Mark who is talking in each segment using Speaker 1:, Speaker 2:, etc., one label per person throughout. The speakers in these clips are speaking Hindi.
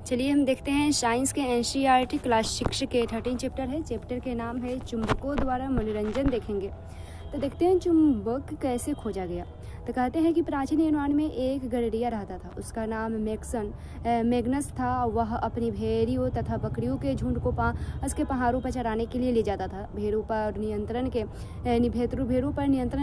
Speaker 1: चलिए हम देखते हैं साइंस के एनसीईआरटी क्लास 6 के 13 चैप्टर है। चैप्टर के नाम है चुंबकों द्वारा मनोरंजन। देखेंगे तो देखते हैं चुंबक कैसे खोजा गया। तो कहते हैं कि प्राचीन यूनान में एक गडरिया रहता था। उसका नाम मैग्नस था। वह अपनी भेड़ियों तथा बकरियों के झुंड को उसके पहाड़ों पर चराने के लिए ले जाता था। भेड़ों पर नियंत्रण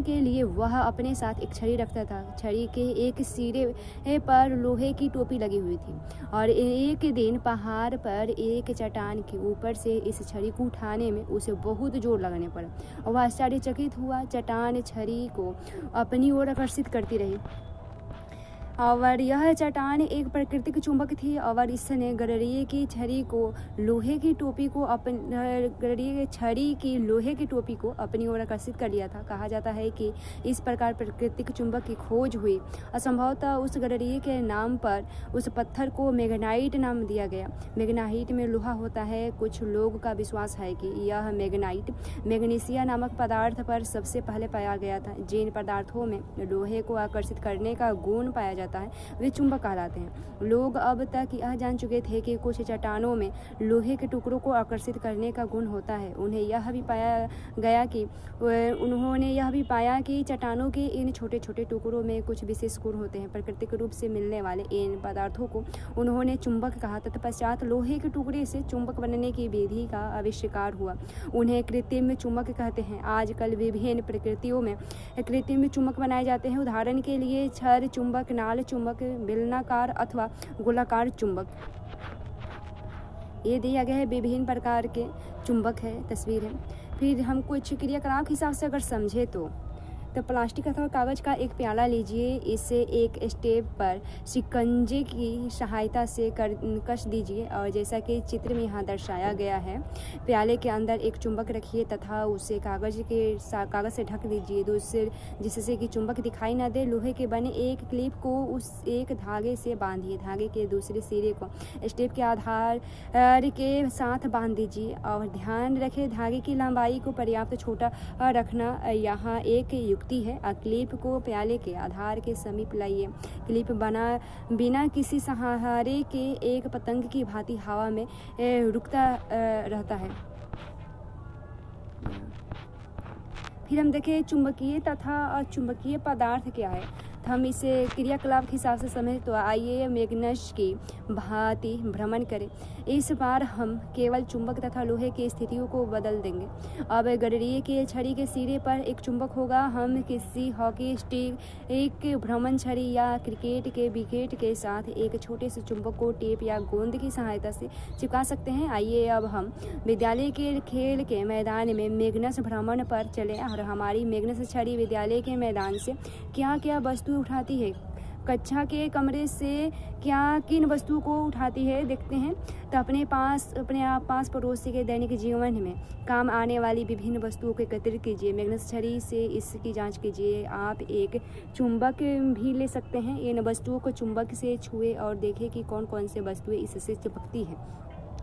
Speaker 1: के लिए वह अपने साथ एक छड़ी रखता था। छड़ी के एक सिरे पर लोहे की टोपी लगी हुई थी और एक दिन पहाड़ पर एक चट्टान के ऊपर से इस छड़ी को उठाने में उसे बहुत जोर लगने पड़ा। वह आश्चर्यचकित हुआ। चट्टान छड़ी को अपनी ओर आकर्षित करती रही और यह चट्टान एक प्राकृतिक चुंबक थी और इसने गडरिये की छड़ी की लोहे की टोपी को अपनी ओर आकर्षित कर लिया था। कहा जाता है कि इस प्रकार प्राकृतिक चुंबक की खोज हुई। असंभवतः उस गडरिये के नाम पर उस पत्थर को मैग्नाइट नाम दिया गया। मैग्नाइट में लोहा होता है। कुछ लोग का विश्वास है कि यह मैग्नाइट मैग्नीशिया नामक पदार्थ पर सबसे पहले पाया गया था। जिन पदार्थों में लोहे को आकर्षित करने का गुण पाया जाता है वे चुंबक कहलाते हैं। लोग अब तक यह जान चुके थे कि कुछ चट्टानों में लोहे के टुकड़ों को आकर्षित करने का गुण होता है। उन्होंने यह भी पाया कि चट्टानों के इन छोटे छोटे टुकड़ों में कुछ विशेष गुण होते हैं। प्राकृतिक रूप से मिलने वाले इन पदार्थों को उन्होंने चुंबक कहा। तत्पश्चात लोहे के टुकड़े से चुंबक बनने की विधि का आविष्कार हुआ। उन्हें कृत्रिम चुंबक कहते हैं। आजकल विभिन्न प्रकृतियों में कृत्रिम चुंबक बनाए जाते हैं। उदाहरण के लिए छड़ चुंबक, नाल चुंबक, बेलनाकार अथवा गोलाकार चुंबक। ये दिया गया है विभिन्न प्रकार के चुंबक है, तस्वीर है। फिर हम कुछ क्रियाकलाप के हिसाब से अगर समझे तो प्लास्टिक अथवा कागज का एक प्याला लीजिए। इसे एक स्टेप पर शिकंजे की सहायता से कस दीजिए और जैसा कि चित्र में यहाँ दर्शाया गया है। प्याले के अंदर एक चुंबक रखिए तथा उसे कागज से ढक दीजिए जिससे कि चुंबक दिखाई न दे। लोहे के बने एक क्लिप को उस एक धागे से बांधिए। धागे के दूसरे सिरे को स्टेप के आधार के साथ बांध दीजिए और ध्यान रखें धागे की लंबाई को पर्याप्त छोटा रखना। यहाँ एक युक्ति है। क्लिप को प्याले के आधार के समीप लाइए। क्लिप बिना किसी सहारे के एक पतंग की भांति हवा में रुकता रहता है। फिर हम देखें चुंबकीय तथा अचुंबकीय पदार्थ क्या है। तो हम इसे क्रियाकलाप के हिसाब से समझें तो आइए मैग्नस की भांति भ्रमण करें। इस बार हम केवल चुंबक तथा लोहे की स्थितियों को बदल देंगे। अब गडरिये के छड़ी के सिरे पर एक चुंबक होगा। हम किसी हॉकी स्टिक, एक भ्रमण छड़ी या क्रिकेट के विकेट के साथ एक छोटे से चुंबक को टेप या गोंद की सहायता से चिपका सकते हैं। आइए अब हम विद्यालय के खेल के मैदान में मैग्नस भ्रमण पर चले और हमारी मैग्नस छड़ी विद्यालय के मैदान से क्या क्या वस्तु उठाती है, कक्षा के कमरे से किन वस्तुओं को उठाती है देखते हैं। तो अपने पास पड़ोसी के दैनिक जीवन में काम आने वाली विभिन्न वस्तुओं को एकत्रित कीजिए। मैग्नस छड़ी से इसकी जांच कीजिए। आप एक चुंबक भी ले सकते हैं। इन वस्तुओं को चुंबक से छुए और देखें कि कौन कौन से वस्तुएं इससे चिपकती हैं।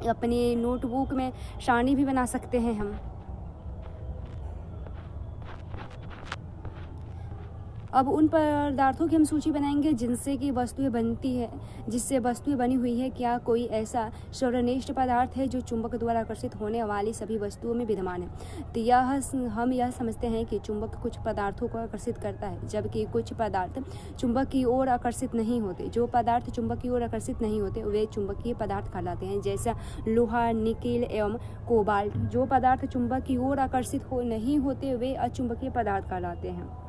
Speaker 1: अपनी नोटबुक में सारणी भी बना सकते हैं हम। अब उन पदार्थों की हम सूची बनाएंगे जिससे वस्तुएं बनी हुई है। क्या कोई ऐसा सर्वनिष्ठ पदार्थ है जो चुंबक द्वारा आकर्षित होने वाली सभी वस्तुओं में विद्यमान है। तो हम यह समझते हैं कि चुंबक कुछ पदार्थों को आकर्षित करता है जबकि कुछ पदार्थ चुंबक की ओर आकर्षित नहीं होते। जो पदार्थ चुंबक की ओर आकर्षित नहीं होते वे चुंबकीय पदार्थ कहलाते हैं, जैसा लोहा, निकेल एवं कोबाल्ट। जो पदार्थ चुंबक की ओर आकर्षित नहीं होते वे अचुंबकीय पदार्थ कहलाते हैं।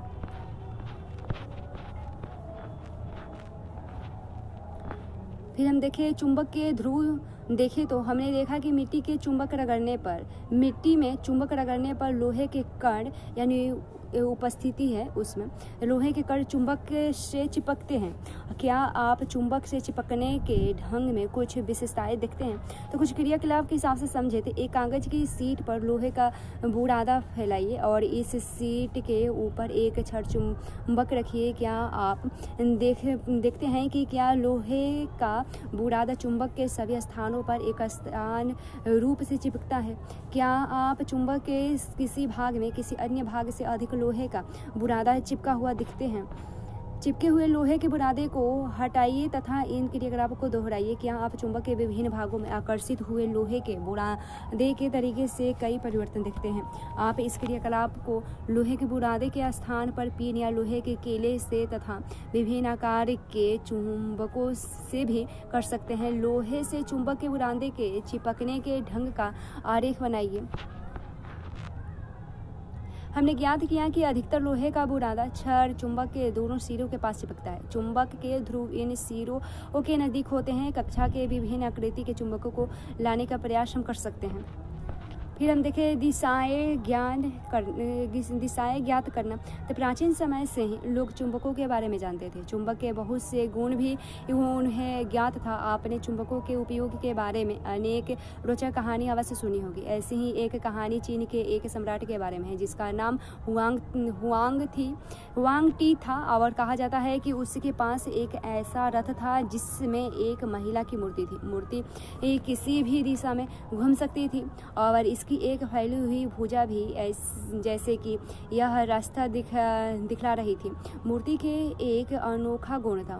Speaker 1: फिर हम देखें चुंबक के ध्रुव देखें तो हमने देखा कि मिट्टी में चुंबक रगड़ने पर लोहे के कण यानी उपस्थिति है उसमें लोहे के कण चुंबक से चिपकते हैं। क्या आप चुंबक से चिपकने के ढंग में कुछ विशेषताएं देखते हैं। तो कुछ क्रियाकलाप के हिसाब से समझे तो एक कागज की सीट पर लोहे का बुरादा फैलाइए और इस सीट के ऊपर एक छड़ चुंबक रखिए। क्या आप देखते हैं कि क्या लोहे का बुरादा चुंबक के सभी स्थानों पर एक स्थान रूप से चिपकता है। क्या आप चुंबक के किसी भाग में किसी अन्य भाग से अधिक लोहे का बुरादा चिपका हुआ दिखते हैं। चिपके हुए लोहे के बुरादे को हटाइए तथा इन क्रियाकलापों को दोहराइए। क्या आप चुंबक के विभिन्न भागों में आकर्षित हुए लोहे के बुरादे के तरीके से कई परिवर्तन देखते हैं। आप इस क्रियाकलाप को लोहे के बुरादे के स्थान पर पिन या लोहे के केले से तथा विभिन्न आकार के चुंबकों से भी कर सकते हैं। लोहे से चुंबक के बुरादे के चिपकने के ढंग का आरेख बनाइए। हमने ज्ञात किया कि अधिकतर लोहे का बुरादा छड़ चुंबक के दोनों सिरों के पास चिपकता है। चुंबक के ध्रुव इन सिरों के नजदीक होते हैं। कक्षा के विभिन्न आकृति के चुंबकों को लाने का प्रयास हम कर सकते हैं। फिर हम देखें दिशाएं ज्ञात करना। तो प्राचीन समय से ही लोग चुंबकों के बारे में जानते थे। चुंबक के बहुत से गुण भी उन्हें ज्ञात था। आपने चुंबकों के उपयोग के बारे में अनेक रोचक कहानी अवश्य सुनी होगी। ऐसी ही एक कहानी चीन के एक सम्राट के बारे में है जिसका नाम हुआंग टी था। और कहा जाता है कि उसके पास एक ऐसा रथ था जिसमें एक महिला की मूर्ति थी। मूर्ति किसी भी दिशा में घूम सकती थी और की एक फैली हुई भुजा भी जैसे कि यह रास्ता दिखला रही थी। मूर्ति के एक अनोखा गुण था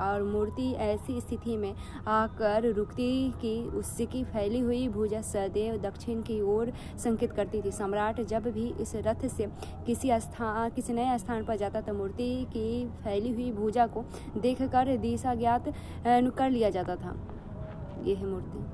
Speaker 1: और मूर्ति ऐसी स्थिति में आकर रुकती कि उसकी फैली हुई भुजा सदैव दक्षिण की ओर संकेत करती थी। सम्राट जब भी इस रथ से किसी नए स्थान पर जाता तो मूर्ति की फैली हुई भुजा को देखकर दिशा ज्ञात कर लिया जाता था। यह है मूर्ति।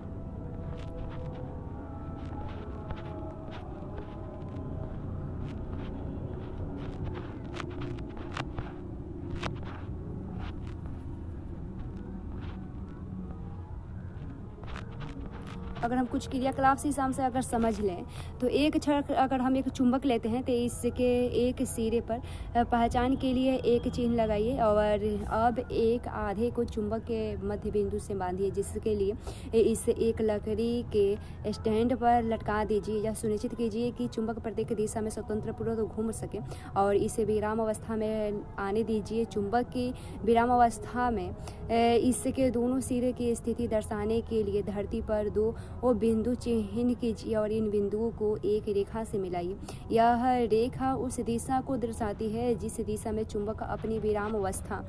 Speaker 1: अगर हम कुछ क्रियाकलाप से हिसाब से अगर समझ लें तो एक छड़ अगर हम एक चुंबक लेते हैं तो इसके एक सिरे पर पहचान के लिए एक चिन्ह लगाइए और अब एक आधे को चुंबक के मध्य बिंदु से बांधिए जिसके लिए इसे एक लकड़ी के स्टैंड पर लटका दीजिए। यह सुनिश्चित कीजिए कि चुंबक प्रत्येक दिशा में स्वतंत्र पूर्वक घूम सके और इसे विराम अवस्था में आने दीजिए। चुंबक की विराम अवस्था में इसके दोनों सिरे की स्थिति दर्शाने के लिए धरती पर दो बिंदु चिन्हित कीजिए और इन बिंदुओं को एक रेखा से मिलाइए। यह रेखा उस दिशा को दर्शाती है जिस दिशा में चुंबक अपनी विराम अवस्था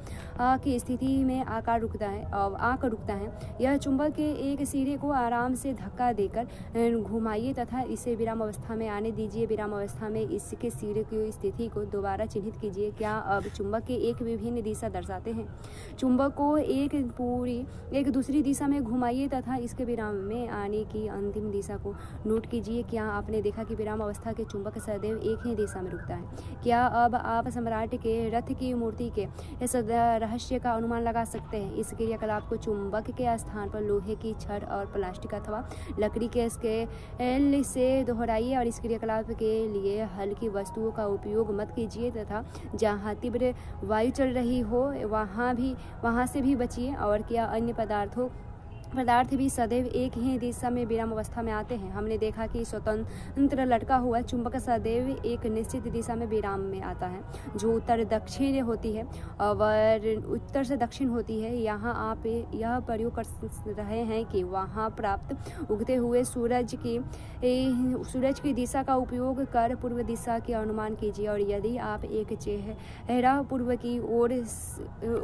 Speaker 1: की स्थिति में आकर रुकता है। यह चुंबक के एक सिरे को आराम से धक्का देकर घुमाइए तथा इसे विराम अवस्था में आने दीजिए। विराम अवस्था में इसके सिरे की स्थिति को दोबारा चिन्हित कीजिए। क्या अब चुंबक के एक विभिन्न दिशा दर्शाते हैं? चुंबक को एक दूसरी दिशा में घुमाइए तथा इसके विराम में आने की अंतिम दिशा को नोट कीजिए। क्या आपने देखा कि विराम अवस्था के चुंबक सदैव एक ही दिशा में रुकता है? क्या अब आप सम्राट के रथ की मूर्ति के इस रहस्य का अनुमान लगा सकते हैं? इस क्रियाकलाप को चुंबक के स्थान पर लोहे की छड़ और प्लास्टिक अथवा लकड़ी के स्केल से दोहराइए और इस क्रियाकलाप के लिए हल्की वस्तुओं का उपयोग मत कीजिए तथा जहाँ तीव्र वायु चल रही हो वहाँ से भी बचिए। और क्या अन्य पदार्थ भी सदैव एक ही दिशा में विराम अवस्था में आते हैं? हमने देखा कि स्वतंत्र लटका हुआ चुंबक सदैव एक निश्चित दिशा में विराम में आता है जो उत्तर दक्षिण होती है और उत्तर से दक्षिण होती है। यहाँ आप यह प्रयोग कर रहे हैं कि वहाँ प्राप्त उगते हुए सूरज की दिशा का उपयोग कर पूर्व दिशा के अनुमान कीजिए और यदि आप एक चेहरा पूर्व की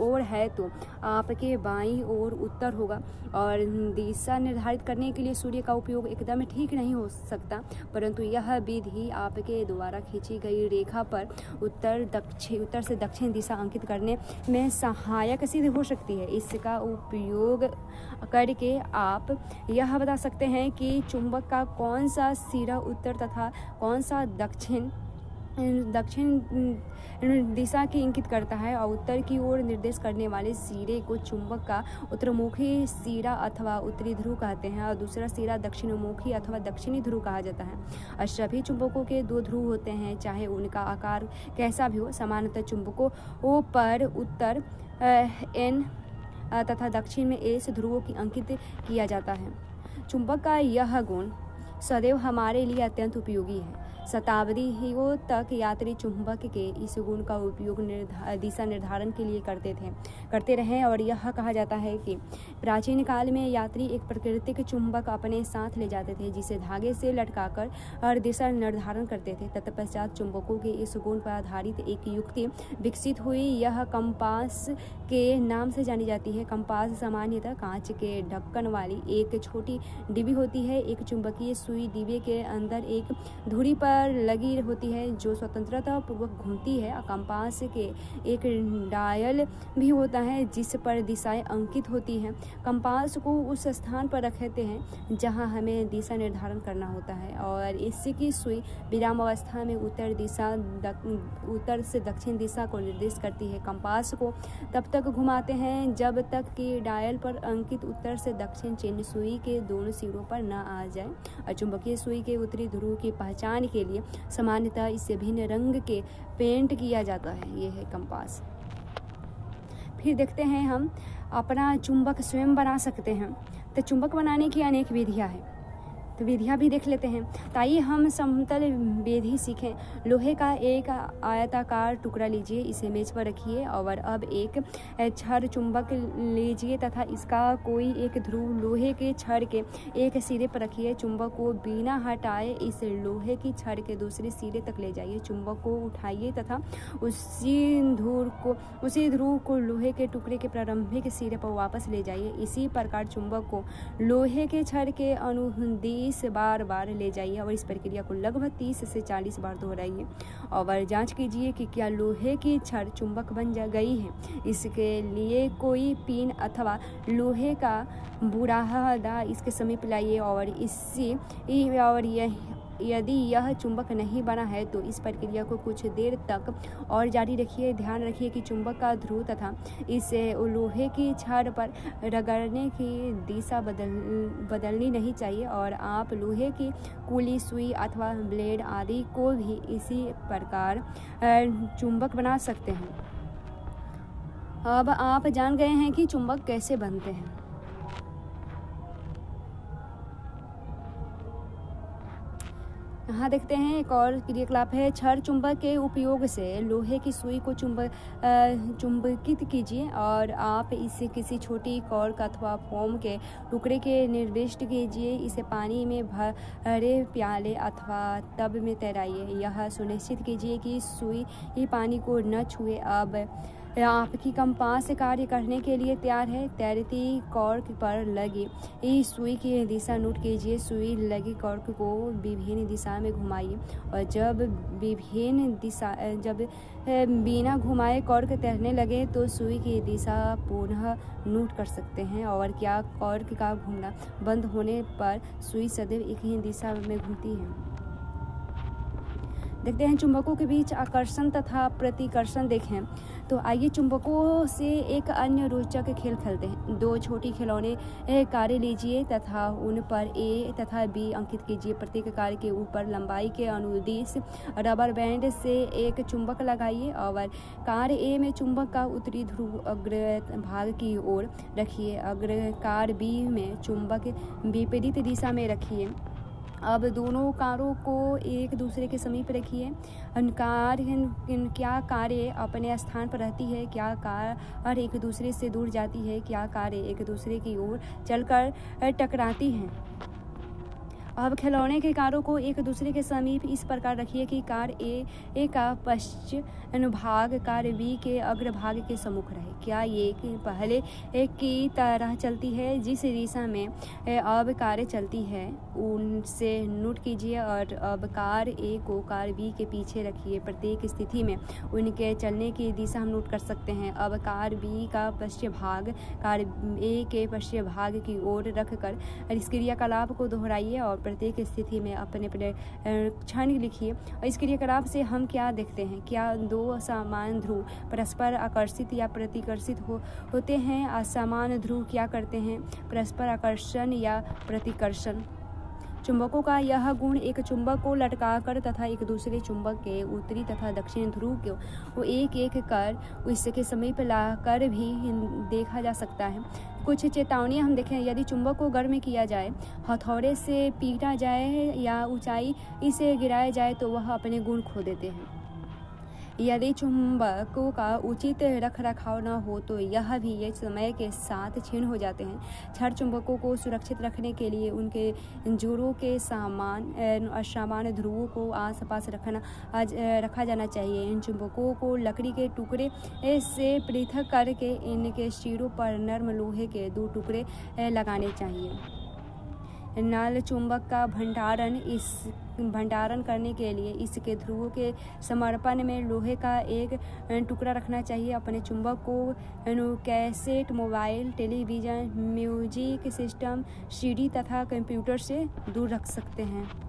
Speaker 1: ओर है तो आपके बाईं ओर उत्तर होगा। और दिशा निर्धारित करने के लिए सूर्य का उपयोग एकदम ठीक नहीं हो सकता, परंतु यह विधि आपके द्वारा खींची गई रेखा पर उत्तर से दक्षिण दिशा अंकित करने में सहायक सिद्ध हो सकती है। इसका उपयोग करके आप यह बता सकते हैं कि चुंबक का कौन सा सिरा उत्तर तथा कौन सा दक्षिण दिशा की इंगित करता है और उत्तर की ओर निर्देश करने वाले सिरे को चुंबक का उत्तरमुखी सिरा अथवा उत्तरी ध्रुव कहते हैं और दूसरा सिरा दक्षिणमुखी अथवा दक्षिणी ध्रुव कहा जाता है। और सभी चुंबकों के दो ध्रुव होते हैं चाहे उनका आकार कैसा भी हो। सामान्यतः चुंबकों पर उत्तर एन तथा दक्षिण में एस ध्रुवों की अंकित किया जाता है। चुंबक का यह गुण सदैव हमारे लिए अत्यंत उपयोगी है। शताब्दियों तक यात्री चुंबक के इस गुण का उपयोग दिशा निर्धारण के लिए करते रहे और यह कहा जाता है कि प्राचीन काल में यात्री एक प्राकृतिक चुंबक अपने साथ ले जाते थे, जिसे धागे से लटकाकर और दिशा निर्धारण करते थे। तत्पश्चात चुंबकों के इस गुण पर आधारित एक युक्ति विकसित हुई, यह कंपास के नाम से जानी जाती है। कंपास सामान्यतः कांच के ढक्कन वाली एक छोटी डिब्बी होती है। एक चुंबकीय सुई डिब्बे के अंदर एक धुरी पर लगी होती है जो स्वतंत्रता पूर्वक घूमती है। कंपास के एक डायल भी होता है जिस पर दिशाएं अंकित होती हैं। कंपास को उस स्थान पर रखते हैं जहां हमें दिशा निर्धारण करना होता है और इसकी सुई विराम अवस्था में उत्तर से दक्षिण दिशा को निर्देश करती है। कंपास को तब तक घुमाते हैं जब तक कि डायल पर अंकित उत्तर से दक्षिण चिन्ह सुई के दोनों सिरों पर न आ जाए। और चुंबकीय सुई के उत्तरी ध्रुव की पहचान के लिए सामान्यतः इससे भिन्न रंग के पेंट किया जाता है। यह है कंपास। फिर देखते हैं हम अपना चुंबक स्वयं बना सकते हैं। तो चुंबक बनाने की अनेक विधियां हैं, तो विधियां भी देख लेते हैं। तो आइए हम समतल विधि सीखें। लोहे का एक आयताकार टुकड़ा लीजिए, इसे मेज पर रखिए और अब एक छड़ चुंबक लीजिए तथा इसका कोई एक ध्रुव लोहे के छड़ के एक सिरे पर रखिए। चुंबक को बिना हटाए इस लोहे की छड़ के दूसरे सिरे तक ले जाइए। चुंबक को उठाइए तथा उसी ध्रुव को लोहे के टुकड़े के प्रारंभिक सिरे पर वापस ले जाइए। इसी प्रकार चुंबक को लोहे के छड़ के अनुदिश बार ले जाइए और इस प्रक्रिया को लगभग 30 से 40 बार दोहराइए और जांच कीजिए कि क्या लोहे की छड़ चुंबक बन गई है। इसके लिए कोई पिन अथवा लोहे का बुरादा इसके समीप लाइए और यदि यह चुंबक नहीं बना है तो इस प्रक्रिया को कुछ देर तक और जारी रखिए। ध्यान रखिए कि चुंबक का ध्रुव तथा इसे लोहे की छड़ पर रगड़ने की दिशा बदलनी नहीं चाहिए और आप लोहे की कुली, सुई अथवा ब्लेड आदि को भी इसी प्रकार चुंबक बना सकते हैं। अब आप जान गए हैं कि चुंबक कैसे बनते हैं। यहाँ देखते हैं एक और क्रियाकलाप है। छड़ चुंबक के उपयोग से लोहे की सुई को चुंबकित कीजिए और आप इसे किसी छोटी कॉर्क अथवा फोम के टुकड़े के निर्दिष्ट कीजिए। इसे पानी में भरे प्याले अथवा टब में तैराइए। यह सुनिश्चित कीजिए कि सुई पानी को न छुए। अब आपकी कंपास कार्य करने के लिए तैयार है। तैरती कॉर्क पर लगी इस सुई की दिशा नोट कीजिए। सुई लगी कॉर्क को विभिन्न दिशा में घुमाइए और जब बिना घुमाए कॉर्क तैरने लगे तो सुई की दिशा पुनः नोट कर सकते हैं और क्या कॉर्क का घूमना बंद होने पर सुई सदैव एक ही दिशा में घूमती है। देखते हैं चुंबकों के बीच आकर्षण तथा प्रतिकर्षण देखें। तो आइए चुंबकों से एक अन्य रोचक खेल खेलते हैं। दो छोटी खिलौने कारें लीजिए तथा उन पर ए तथा बी अंकित कीजिए। प्रत्येक कार के ऊपर लंबाई के अनुदिश रबर बैंड से एक चुंबक लगाइए और कार ए में चुंबक का उत्तरी ध्रुव अग्र भाग की ओर रखिए। अग्र कार बी में चुंबक विपरीत दिशा में रखिए। अब दोनों कारों को एक दूसरे के समीप रखिए। क्या कारें अपने स्थान पर रहती है, क्या कार एक दूसरे से दूर जाती है, क्या कारें एक दूसरे की ओर चलकर टकराती हैं। अब खिलौने के कारों को एक दूसरे के समीप इस प्रकार रखिए कि कार ए का पश्च अनुभाग कार बी के अग्रभाग के सम्मुख रहे। क्या ये पहले की तरह चलती है? जिस दिशा में अब कारें चलती है उनसे नोट कीजिए और अब कार ए को कार बी के पीछे रखिए। प्रत्येक स्थिति में उनके चलने की दिशा हम नोट कर सकते हैं। अब कार बी का पश्चिम भाग कार ए के पश्चिम भाग की ओर रखकर इस क्रियाकलाप को दोहराइए और प्रत्येक स्थिति में अपने क्षण लिखिए। और इस क्रियाकलाप से हम क्या देखते हैं? क्या दो समान ध्रुव परस्पर आकर्षित या प्रतिकर्षित होते हैं? असमान ध्रुव क्या करते हैं? परस्पर आकर्षण या प्रतिकर्षण। चुंबकों का यह गुण एक चुंबक को लटकाकर तथा एक दूसरे चुंबक के उत्तरी तथा दक्षिण ध्रुव को एक एक कर इसके समीप लाकर भी देखा जा सकता है। कुछ चेतावनी हम देखें, यदि चुंबक को गर्म किया जाए, हथौड़े से पीटा जाए या ऊंचाई से गिराया जाए तो वह अपने गुण खो देते हैं। यदि चुंबकों का उचित रख रखाव न हो तो यह भी समय के साथ क्षीण हो जाते हैं। छड़ चुंबकों को सुरक्षित रखने के लिए उनके जोड़ों के समान ध्रुवों को आसपास रखा जाना चाहिए। इन चुंबकों को लकड़ी के टुकड़े से पृथक करके इनके सिरों पर नरम लोहे के 2 टुकड़े लगाने चाहिए। नल चुंबक का भंडारण करने के लिए इसके ध्रुवों के समर्पण में लोहे का एक टुकड़ा रखना चाहिए। अपने चुंबक को cassette, mobile, television, music system, CD तथा कंप्यूटर से दूर रख सकते हैं।